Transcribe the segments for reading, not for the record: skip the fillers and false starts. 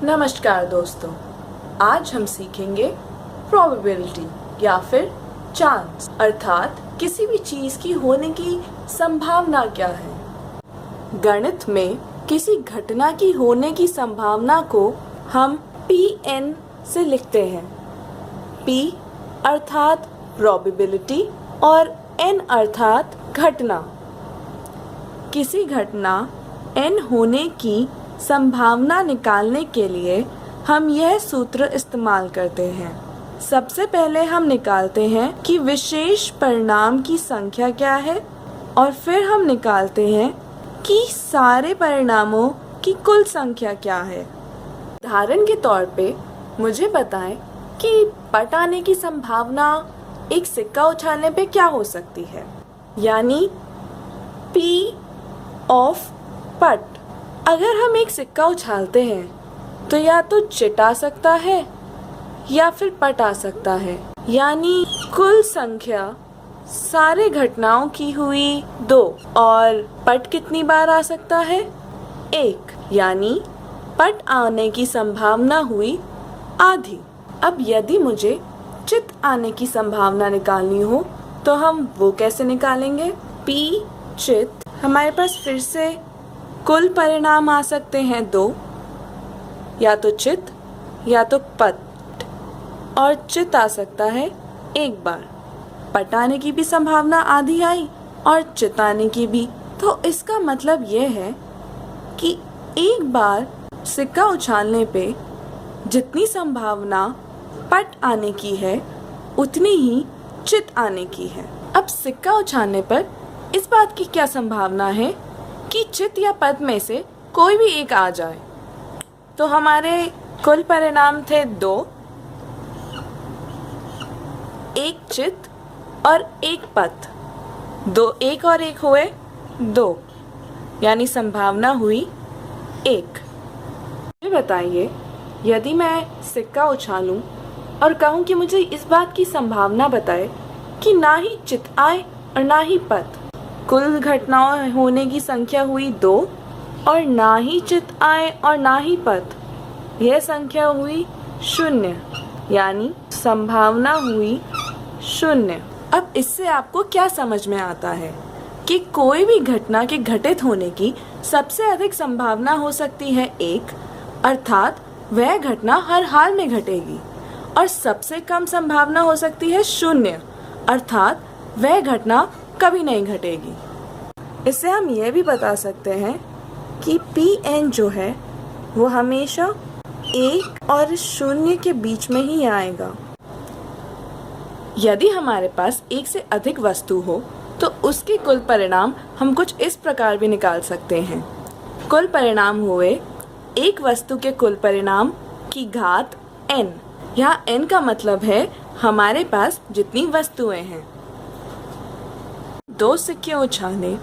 नमस्कार दोस्तों, आज हम सीखेंगे प्रोबेबिलिटी या फिर चांस अर्थात किसी भी चीज की होने की संभावना क्या है। गणित में किसी घटना की होने की संभावना को हम Pn से लिखते हैं। P अर्थात प्रोबेबिलिटी और N अर्थात घटना। किसी घटना N होने की संभावना निकालने के लिए हम यह सूत्र इस्तेमाल करते हैं। सबसे पहले हम निकालते हैं कि विशेष परिणाम की संख्या क्या है और फिर हम निकालते हैं कि सारे परिणामों की कुल संख्या क्या है। उदाहरण के तौर पे मुझे बताएं कि पट आने की संभावना एक सिक्का उछालने पे क्या हो सकती है, यानी P ऑफ पट। अगर हम एक सिक्का उछालते हैं तो या तो चिट आ सकता है या फिर पट आ सकता है, यानी कुल संख्या सारे घटनाओं की हुई 2 और पट कितनी बार आ सकता है 1, यानी पट आने की संभावना हुई आधी। अब यदि मुझे चित आने की संभावना निकालनी हो तो हम वो कैसे निकालेंगे। P चित, हमारे पास फिर से कुल परिणाम आ सकते हैं 2, या तो चित या तो पट, और चित आ सकता है 1 बार। पट आने की भी संभावना आधी आई और चित आने की भी, तो इसका मतलब यह है कि एक बार सिक्का उछालने पे जितनी संभावना पट आने की है उतनी ही चित आने की है। अब सिक्का उछालने पर इस बात की क्या संभावना है कि चित या पट में से कोई भी एक आ जाए। तो हमारे कुल परिणाम थे 2, 1 चित और 1 पट। 2 1 और 1 हुए 2, यानी संभावना हुई 1। मुझे बताइए, यदि मैं सिक्का उछालूं और कहूं कि मुझे इस बात की संभावना बताए कि ना ही चित आए और ना ही पट, कुल घटनाओं होने की संख्या हुई 2 और ना ही चित आए और ना ही पट, यह संख्या हुई 0, यानी संभावना हुई 0। अब इससे आपको क्या समझ में आता है कि कोई भी घटना के घटित होने की सबसे अधिक संभावना हो सकती है 1, अर्थात वह घटना हर हाल में घटेगी, और सबसे कम संभावना हो सकती है 0, अर्थात वह घटना कभी नहीं घटेगी। इससे हम यह भी बता सकते हैं कि Pn जो है वो हमेशा 1 और 0 के बीच में ही आएगा। यदि हमारे पास एक से अधिक वस्तु हो तो उसके कुल परिणाम हम कुछ इस प्रकार भी निकाल सकते हैं। कुल परिणाम हुए एक वस्तु के कुल परिणाम की घात n। यहाँ n का मतलब है हमारे पास जितनी वस्तुएं हैं। 2 सिक्के उछाले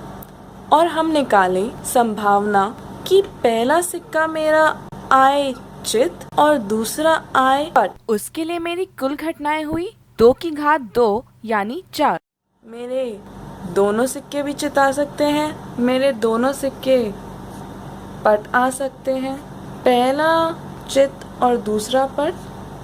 और हम निकालें संभावना कि पहला सिक्का मेरा आए चित और दूसरा आए पट। उसके लिए मेरी कुल घटनाएं हुई 2 की घात 2, यानी 4। मेरे दोनों सिक्के भी चित आ सकते हैं, मेरे दोनों सिक्के पट आ सकते हैं। पहला चित और दूसरा पट,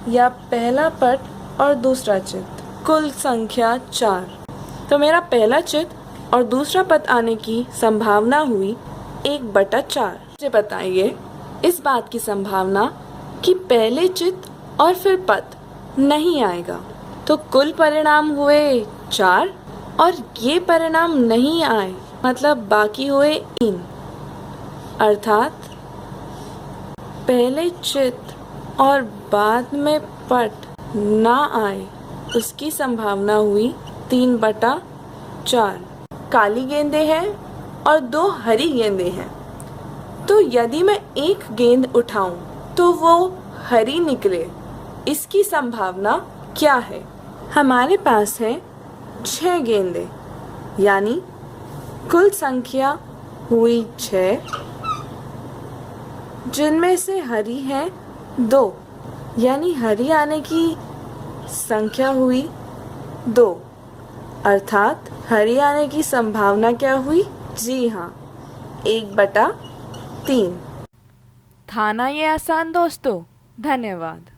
या पहला पट और दूसरा चित। कुल संख्या 4। तो मेरा पहला चित और दूसरा पट आने की संभावना हुई 1/4। मुझे बताइए इस बात की संभावना कि पहले चित और फिर पट नहीं आएगा, तो कुल परिणाम हुए 4 और ये परिणाम नहीं आए, मतलब बाकी हुए 3, अर्थात पहले चित और बाद में पट ना आए, उसकी संभावना हुई 3/4। काली गेंदें हैं और 2 हरी गेंदें हैं, तो यदि मैं एक गेंद उठाऊं तो वो हरी निकले, इसकी संभावना क्या है। हमारे पास है 6 गेंदें, यानी कुल संख्या हुई 6, जिनमें से हरी है 2, यानी हरी आने की संख्या हुई 2, अर्थात हरी आने की संभावना क्या हुई। जी हाँ, 1/3। था ना ये आसान दोस्तों। धन्यवाद।